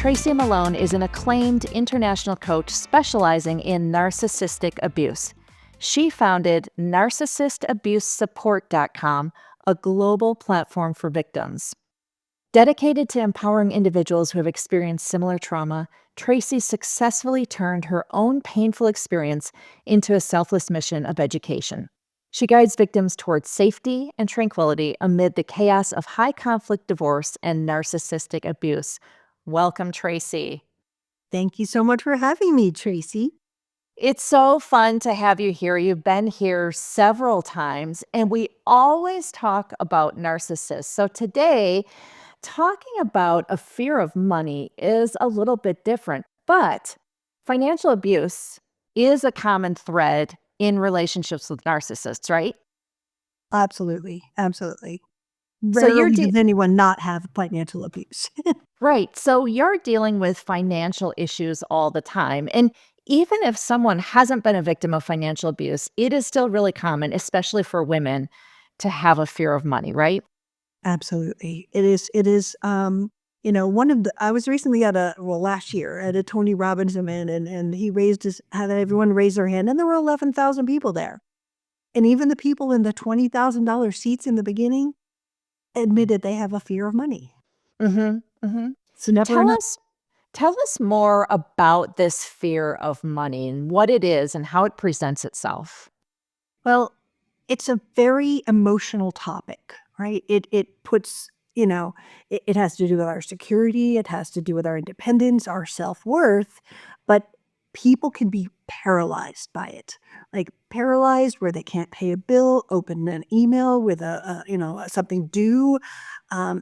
Tracy Malone is an acclaimed international coach specializing in narcissistic abuse. She founded narcissistabusesupport.com, a global platform for victims. Dedicated to empowering individuals who have experienced similar trauma, Tracy successfully turned her own painful experience into a selfless mission of education. She guides victims towards safety and tranquility amid the chaos of high-conflict divorce and narcissistic abuse. Welcome, Tracy. Thank you so much for having me, Tracy. It's so fun to have you here. You've been here several times, and we always talk about narcissists. So today, talking about a fear of money is a little bit different, but financial abuse is a common thread in relationships with narcissists, right? Absolutely. Absolutely. So you're Rarely does anyone not have financial abuse. right. So you're dealing with financial issues all the time. And even if someone hasn't been a victim of financial abuse, it is still really common, especially for women, to have a fear of money, right? Absolutely. It is, I was recently last year at a Tony Robbins event and he had everyone raise their hand and there were 11,000 people there. And even the people in the $20,000 seats in the beginning admitted they have a fear of money. Mm-hmm. Mm-hmm. So never enough. Tell us more about this fear of money and what it is and how it presents itself. Well, it's a very emotional topic, right? It puts, it has to do with our security, it has to do with our independence, our self-worth, but people can be paralyzed by it. Like paralyzed where they can't pay a bill, open an email with something due.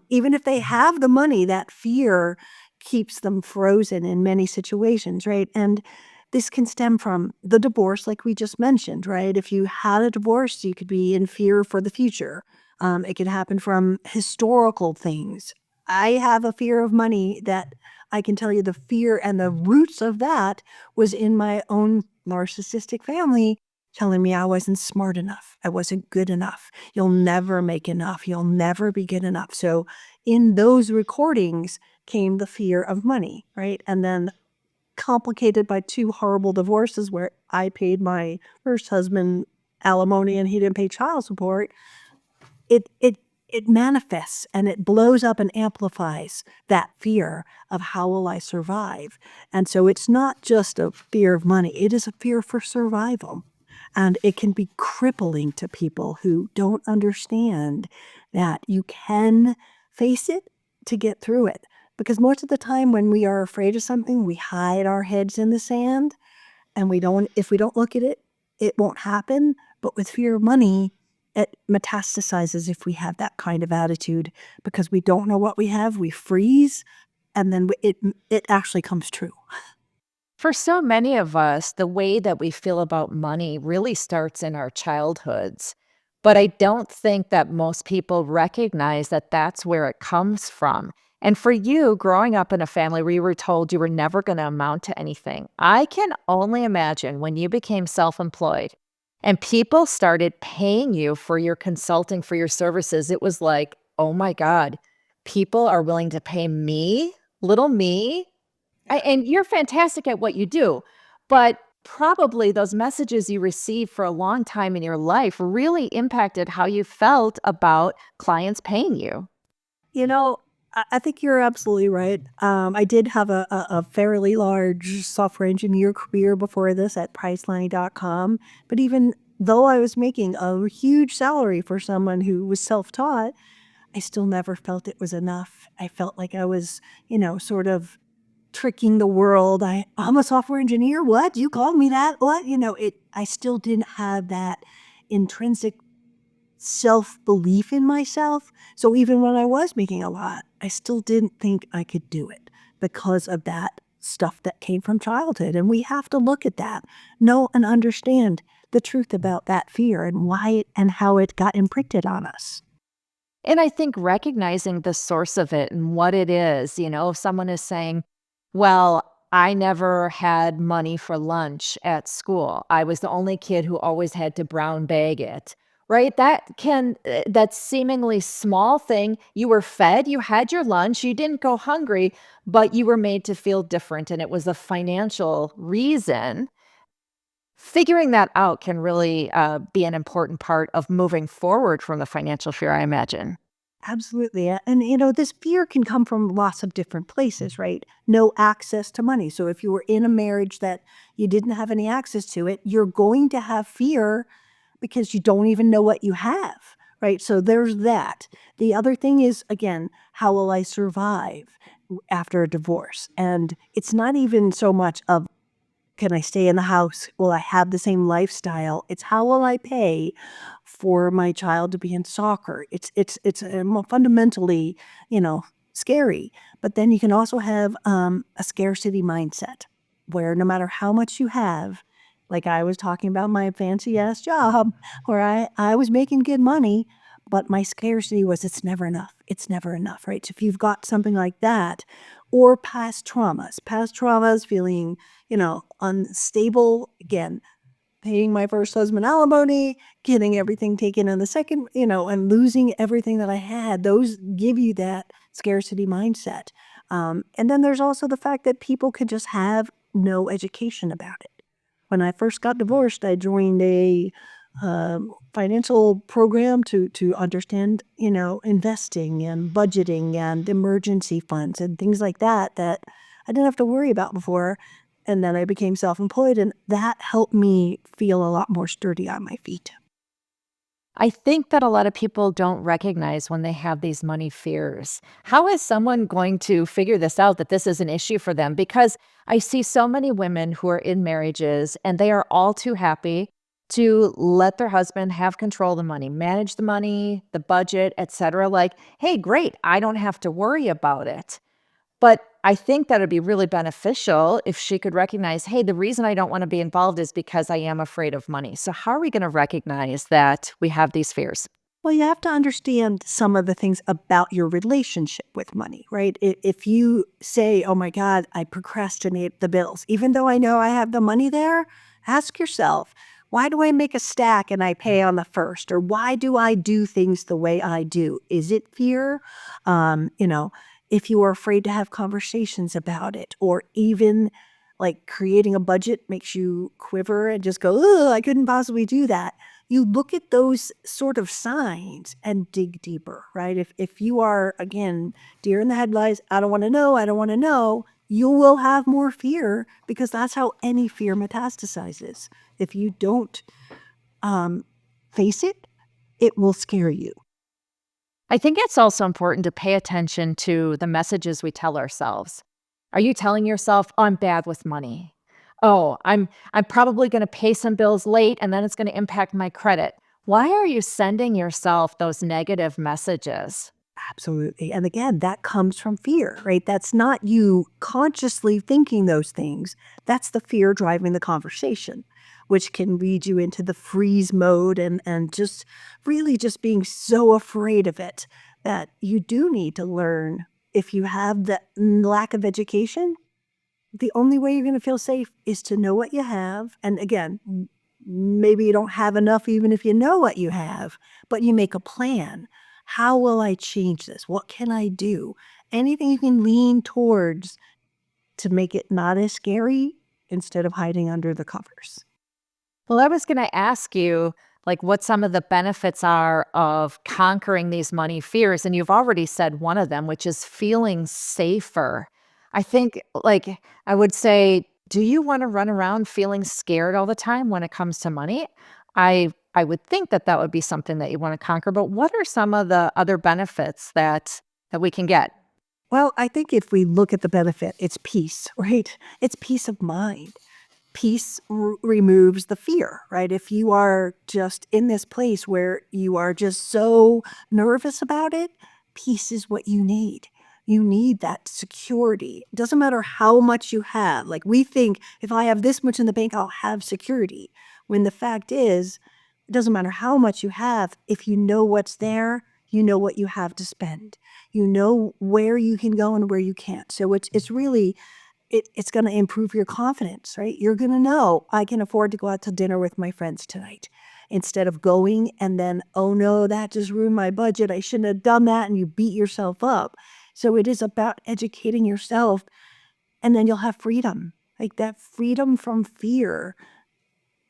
Even if they have the money, that fear keeps them frozen in many situations, right? And this can stem from the divorce, like we just mentioned, right? If you had a divorce, you could be in fear for the future. It could happen from historical things. I have a fear of money that I can tell you the fear and the roots of that was in my own narcissistic family telling me I wasn't smart enough. I wasn't good enough. You'll never make enough. You'll never be good enough. So in those recordings came the fear of money, right? And then complicated by 2 horrible divorces where I paid my first husband alimony and he didn't pay child support, it manifests and it blows up and amplifies that fear of how will I survive. And so it's not just a fear of money, it is a fear for survival. And it can be crippling to people who don't understand that you can face it to get through it. Because most of the time when we are afraid of something, we hide our heads in the sand and if we don't look at it, it won't happen. But with fear of money, it metastasizes if we have that kind of attitude because we don't know what we have, we freeze, and then it actually comes true. For so many of us, the way that we feel about money really starts in our childhoods. But I don't think that most people recognize that that's where it comes from. And for you, growing up in a family where you were told you were never going to amount to anything, I can only imagine when you became self-employed and people started paying you for your consulting, for your services, it was like, oh my God, people are willing to pay me, little me. And you're fantastic at what you do, but probably those messages you received for a long time in your life really impacted how you felt about clients paying you. I think you're absolutely right. I did have a fairly large software engineer career before this at Priceline.com. But even though I was making a huge salary for someone who was self-taught, I still never felt it was enough. I felt like I was, sort of tricking the world. I'm a software engineer. What? You called me that? What? I still didn't have that intrinsic self-belief in myself. So even when I was making a lot, I still didn't think I could do it because of that stuff that came from childhood. And we have to look at that, know and understand the truth about that fear and why and how it got imprinted on us. And I think recognizing the source of it and what it is, if someone is saying, well, I never had money for lunch at school. I was the only kid who always had to brown bag it. right? That seemingly small thing, you were fed, you had your lunch, you didn't go hungry, but you were made to feel different, and it was a financial reason. Figuring that out can really, be an important part of moving forward from the financial fear, I imagine. Absolutely. And, this fear can come from lots of different places, right? No access to money. So if you were in a marriage that you didn't have any access to it, you're going to have fear because you don't even know what you have, right? So there's that. The other thing is, again, how will I survive after a divorce? And it's not even so much of, can I stay in the house? Will I have the same lifestyle? It's how will I pay for my child to be in soccer? It's more fundamentally, you know, scary. But then you can also have a scarcity mindset where no matter how much you have, like I was talking about my fancy ass job where I was making good money, but my scarcity was it's never enough. It's never enough, right? So if you've got something like that, or past traumas, feeling unstable, again, paying my first husband alimony, getting everything taken in the second, and losing everything that I had. Those give you that scarcity mindset. And then there's also the fact that people could just have no education about it. When I first got divorced, I joined a financial program to understand, investing and budgeting and emergency funds and things like that that I didn't have to worry about before. And then I became self-employed, and that helped me feel a lot more sturdy on my feet. I think that a lot of people don't recognize when they have these money fears. How is someone going to figure this out that this is an issue for them? Because I see so many women who are in marriages and they are all too happy to let their husband have control of the money, manage the money, the budget, etc. Like, hey, great, I don't have to worry about it. But I think that it'd be really beneficial if she could recognize, hey, the reason I don't want to be involved is because I am afraid of money. So, how are we going to recognize that we have these fears? Well, you have to understand some of the things about your relationship with money, right? If you say, oh my God, I procrastinate the bills, even though I know I have the money there, ask yourself, why do I make a stack and I pay on the first? Or why do I do things the way I do? Is it fear? If you are afraid to have conversations about it, or even like creating a budget makes you quiver and just go, oh, I couldn't possibly do that. You look at those sort of signs and dig deeper, right? If you are, again, deer in the headlights, I don't want to know, I don't want to know, you will have more fear because that's how any fear metastasizes. If you don't um, face it, it will scare you. I think it's also important to pay attention to the messages we tell ourselves. Are you telling yourself, "Oh, I'm bad with money. Oh, I'm probably gonna pay some bills late and then it's gonna impact my credit." Why are you sending yourself those negative messages? Absolutely. And again, that comes from fear, right? That's not you consciously thinking those things. That's the fear driving the conversation, which can lead you into the freeze mode and just really just being so afraid of it that you do need to learn. If you have the lack of education, the only way you're going to feel safe is to know what you have. And again, maybe you don't have enough even if you know what you have, but you make a plan. How will I change this? What can I do? Anything you can lean towards to make it not as scary instead of hiding under the covers. Well, I was gonna ask you, like, what some of the benefits are of conquering these money fears, and you've already said one of them, which is feeling safer. I think, like, I would say, do you wanna run around feeling scared all the time when it comes to money? I would think that that would be something that you wanna conquer, but what are some of the other benefits that we can get? Well, I think if we look at the benefit, it's peace, right? It's peace of mind. Peace removes the fear, right? If you are just in this place where you are just so nervous about it, peace is what you need. You need that security. It doesn't matter how much you have. Like we think if I have this much in the bank, I'll have security. When the fact is, it doesn't matter how much you have. If you know what's there, you know what you have to spend. You know where you can go and where you can't. So it's really it's gonna improve your confidence, right? You're gonna know, "I can afford to go out to dinner with my friends tonight." instead of going and then, oh no, that just ruined my budget. I shouldn't have done that. And you beat yourself up. So it is about educating yourself, and then you'll have freedom. Like that freedom from fear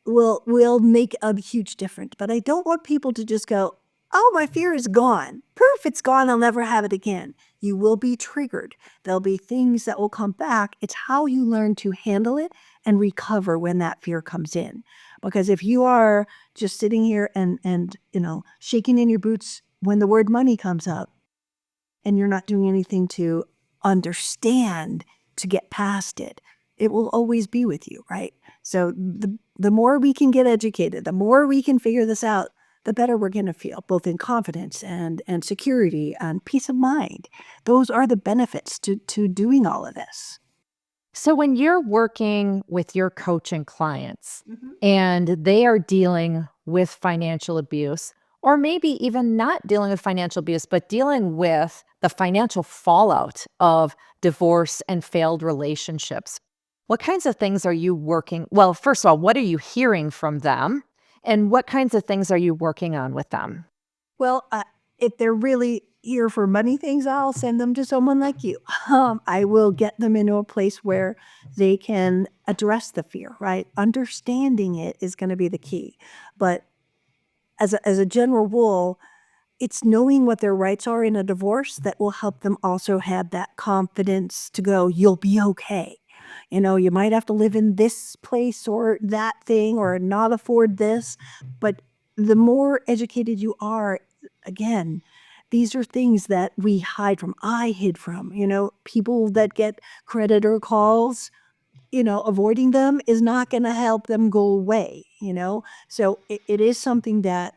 will make a huge difference. But I don't want people to just go, oh, my fear is gone. Poof, it's gone. I'll never have it again. You will be triggered. There'll be things that will come back. It's how you learn to handle it and recover when that fear comes in. Because if you are just sitting here and shaking in your boots when the word money comes up, and you're not doing anything to understand, to get past it, it will always be with you, right? So the more we can get educated, the more we can figure this out, the better we're going to feel, both in confidence and security and peace of mind. Those are the benefits to doing all of this. So when you're working with your coaching clients Mhm. and they are dealing with financial abuse, or maybe even not dealing with financial abuse, but dealing with the financial fallout of divorce and failed relationships, what kinds of things are you working? Well, first of all, what are you hearing from them? And what kinds of things are you working on with them? Well, if they're really here for money things, I'll send them to someone like you. I will get them into a place where they can address the fear, right? Understanding it is going to be the key. But as a general rule, it's knowing what their rights are in a divorce that will help them also have that confidence to go, you'll be okay. You might have to live in this place or that thing or not afford this, but the more educated you are, again, these are things that we hide from. I hid from, people that get creditor calls, avoiding them is not going to help them go away. So it is something that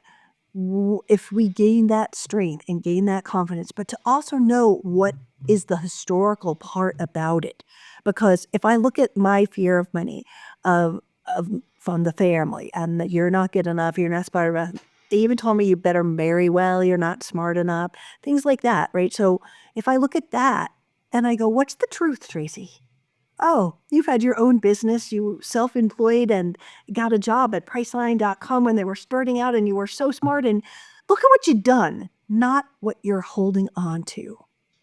if we gain that strength and gain that confidence, but to also know what is the historical part about it. Because if I look at my fear of money, of from the family, and that you're not good enough, you're not smart enough. They even told me you better marry well, you're not smart enough, things like that, right? So if I look at that and I go, what's the truth, Tracy? Oh, you've had your own business, you self-employed and got a job at Priceline.com when they were starting out and you were so smart, and look at what you've done, not what you're holding on to,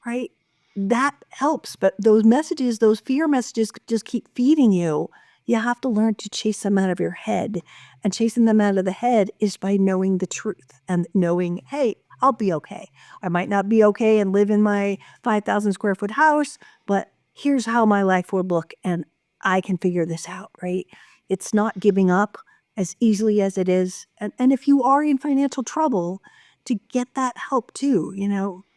right? That helps, but those messages, those fear messages just keep feeding you. You have to learn to chase them out of your head, and chasing them out of the head is by knowing the truth and knowing, hey, I'll be okay. I might not be okay and live in my 5,000 square foot house, but here's how my life would look, and I can figure this out, right? It's not giving up as easily as it is. And if you are in financial trouble, to get that help too.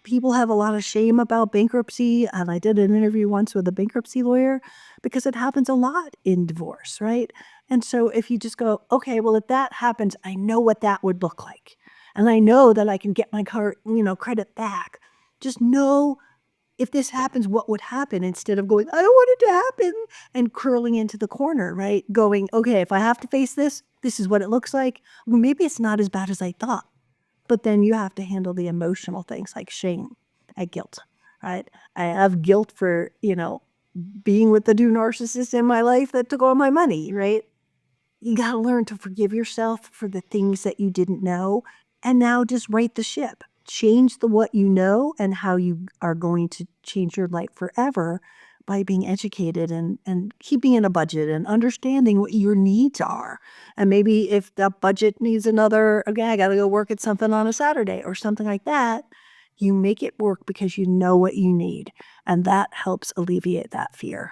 People have a lot of shame about bankruptcy. And I did an interview once with a bankruptcy lawyer because it happens a lot in divorce, right? And so if you just go, okay, well, if that happens, I know what that would look like. And I know that I can get my credit back. Just know if this happens, what would happen, instead of going, I don't want it to happen, and curling into the corner, right? Going, okay, if I have to face this, this is what it looks like. Well, maybe it's not as bad as I thought. But then you have to handle the emotional things like shame and guilt, right? I have guilt for, being with the two narcissists in my life that took all my money, right? You got to learn to forgive yourself for the things that you didn't know, and now just right the ship. Change the what you know and how you are going to change your life forever by being educated and keeping in a budget and understanding what your needs are. And maybe if the budget needs another, okay, I got to go work at something on a Saturday or something like that, you make it work because you know what you need. And that helps alleviate that fear.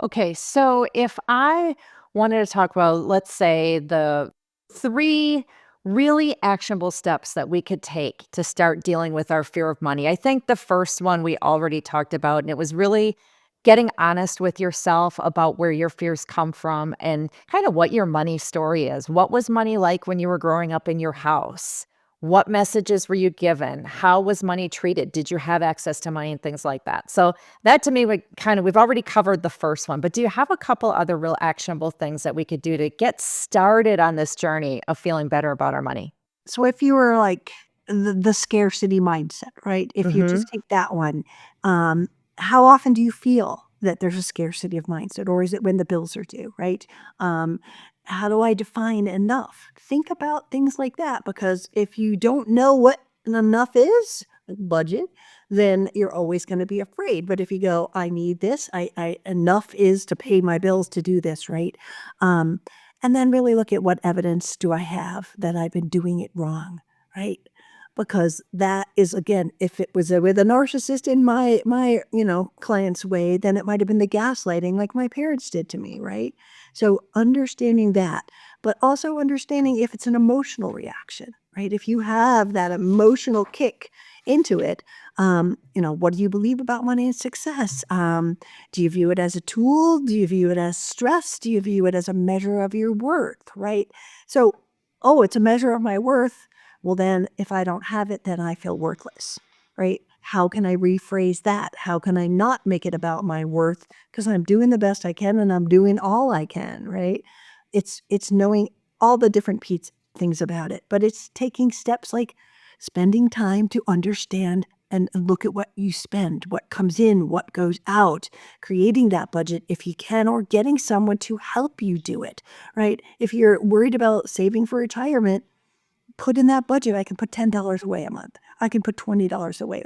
Okay, so if I wanted to talk about, let's say, the 3 really actionable steps that we could take to start dealing with our fear of money. I think the first one we already talked about, and it was really getting honest with yourself about where your fears come from and kind of what your money story is. What was money like when you were growing up in your house? What messages were you given? How was money treated? Did you have access to money and things like that? So that to me would we've already covered the first one, but do you have a couple other real actionable things that we could do to get started on this journey of feeling better about our money? So if you were like the scarcity mindset, right? If you Mhm. just take that one, how often do you feel that there's a scarcity of mindset, or is it when the bills are due, right? Um, How do I define enough? Think about things like that, because if you don't know what an enough is, budget, then you're always going to be afraid. But if you go, I need this, I enough is to pay my bills to do this, right? Um, and then really look at what evidence do I have that I've been doing it wrong, right? Because that is, again, if it was with a narcissist in my client's way, then it might have been the gaslighting like my parents did to me, right? So understanding that, but also understanding if it's an emotional reaction, right? If you have that emotional kick into it, what do you believe about money and success? Do you view it as a tool? Do you view it as stress? Do you view it as a measure of your worth, right? So, oh, it's a measure of my worth. Well, then if I don't have it, then I feel worthless, right? How can I rephrase that? How can I not make it about my worth? Because I'm doing the best I can and I'm doing all I can, right? It's knowing all the different things about it, but it's taking steps like spending time to understand and look at what you spend, what comes in, what goes out, creating that budget if you can, or getting someone to help you do it, right? If you're worried about saving for retirement, put in that budget. I can put $10 away a month. I can put $20 away.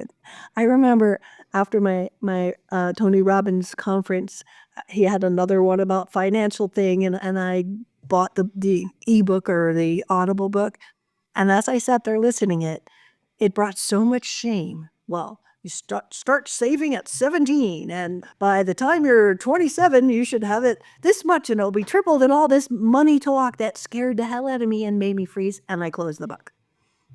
I remember after my Tony Robbins conference, he had another one about financial thing, and I bought the ebook or the Audible book. And as I sat there listening it brought so much shame. Well, you start saving at 17, and by the time you're 27, you should have it this much, and it'll be tripled, and all this money talk that scared the hell out of me and made me freeze, and I closed the book,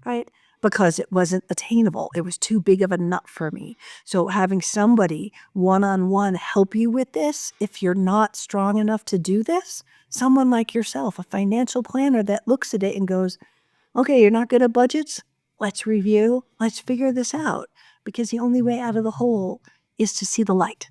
right? Because it wasn't attainable. It was too big of a nut for me. So having somebody one-on-one help you with this, if you're not strong enough to do this, someone like yourself, a financial planner that looks at it and goes, okay, you're not good at budgets? Let's review. Let's figure this out. Because the only way out of the hole is to see the light.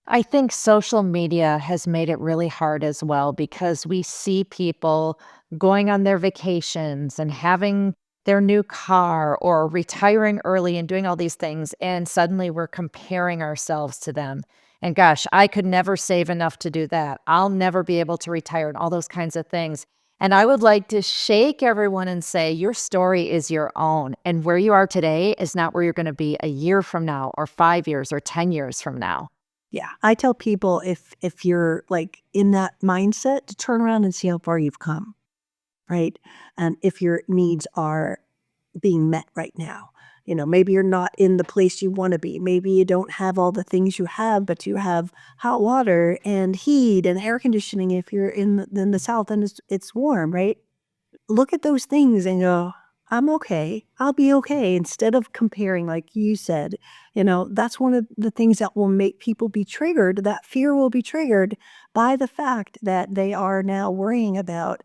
I think social media has made it really hard as well because we see people going on their vacations and having their new car or retiring early and doing all these things. And suddenly we're comparing ourselves to them. And gosh, I could never save enough to do that. I'll never be able to retire and all those kinds of things. And I would like to shake everyone and say, your story is your own. And where you are today is not where you're going to be a year from now, or 5 years, or 10 years from now. Yeah. I tell people if you're like in that mindset to turn around and see how far you've come, right? And if your needs are being met right now. Maybe you're not in the place you want to be. Maybe you don't have all the things you have, but you have hot water and heat and air conditioning if you're in the South and it's warm, right? Look at those things and go, I'm okay. I'll be okay. Instead of comparing, like you said, that's one of the things that will make people be triggered. That fear will be triggered by the fact that they are now worrying about,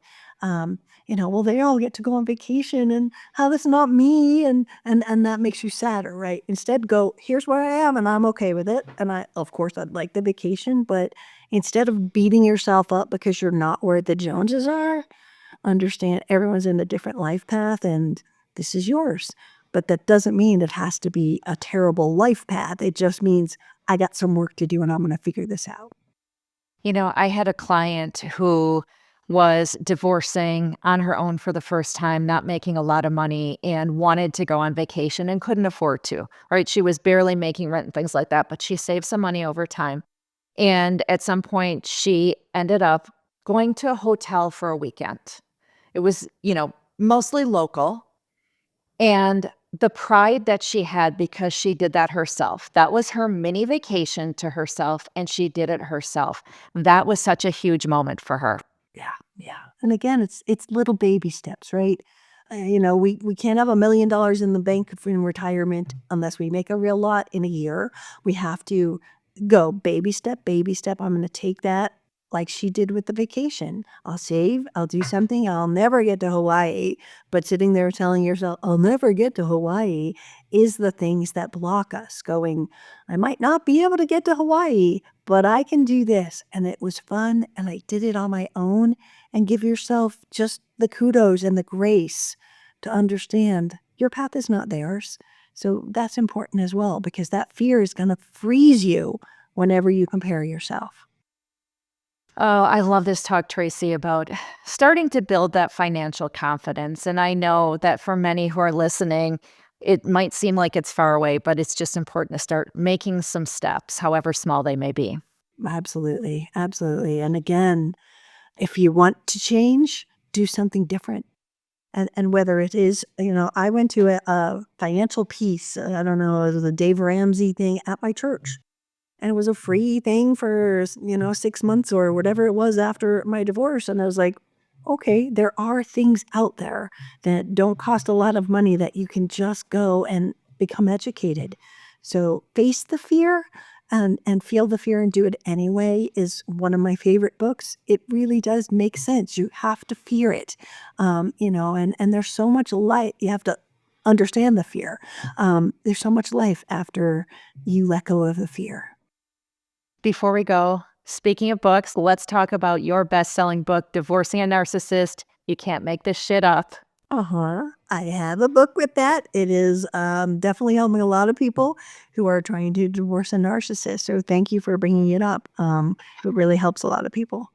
well, they all get to go on vacation and how that's not me. And that makes you sadder, right? Instead, go, here's where I am and I'm okay with it. And of course, I'd like the vacation, but instead of beating yourself up because you're not where the Joneses are, understand everyone's in a different life path and this is yours. But that doesn't mean it has to be a terrible life path. It just means I got some work to do and I'm going to figure this out. I had a client who was divorcing on her own for the first time, not making a lot of money, and wanted to go on vacation and couldn't afford to, right? She was barely making rent and things like that, but she saved some money over time. And at some point, she ended up going to a hotel for a weekend. It was, mostly local. And the pride that she had because she did that herself, that was her mini vacation to herself, and she did it herself. That was such a huge moment for her. Yeah, yeah. And again, it's little baby steps, right? We can't have $1 million in the bank in retirement unless we make a real lot in a year. We have to go baby step, baby step. I'm going to take that like she did with the vacation. I'll save, I'll do something. I'll never get to Hawaii. But sitting there telling yourself, I'll never get to Hawaii is the things that block us going, I might not be able to get to Hawaii, but I can do this. And it was fun. And I did it on my own. And give yourself just the kudos and the grace to understand your path is not theirs. So that's important as well, because that fear is going to freeze you whenever you compare yourself. Oh, I love this talk, Tracy, about starting to build that financial confidence. And I know that for many who are listening, it might seem like it's far away, but it's just important to start making some steps, however small they may be. Absolutely, absolutely. And again, if you want to change, do something different. And whether it is, I went to a financial piece, I don't know, it was a Dave Ramsey thing at my church. And it was a free thing for, 6 months or whatever it was after my divorce. And I was like, okay, there are things out there that don't cost a lot of money that you can just go and become educated. So face the fear and feel the fear and do it anyway is one of my favorite books. It really does make sense. You have to fear it, and there's so much light. You have to understand the fear. There's so much life after you let go of the fear. Before we go, speaking of books, let's talk about your best-selling book, Divorcing a Narcissist. You can't make this shit up. Uh-huh. I have a book with that. It is definitely helping a lot of people who are trying to divorce a narcissist. So thank you for bringing it up. It really helps a lot of people.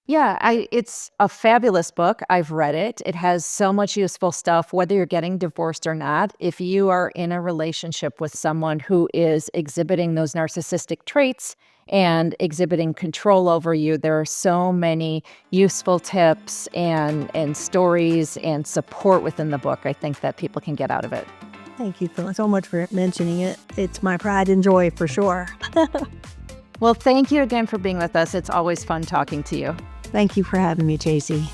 Yeah, it's a fabulous book. I've read it. It has so much useful stuff, whether you're getting divorced or not. If you are in a relationship with someone who is exhibiting those narcissistic traits and exhibiting control over you, there are so many useful tips and stories and support within the book, I think, that people can get out of it. Thank you so much for mentioning it. It's my pride and joy for sure. Well, thank you again for being with us. It's always fun talking to you. Thank you for having me, Tracy.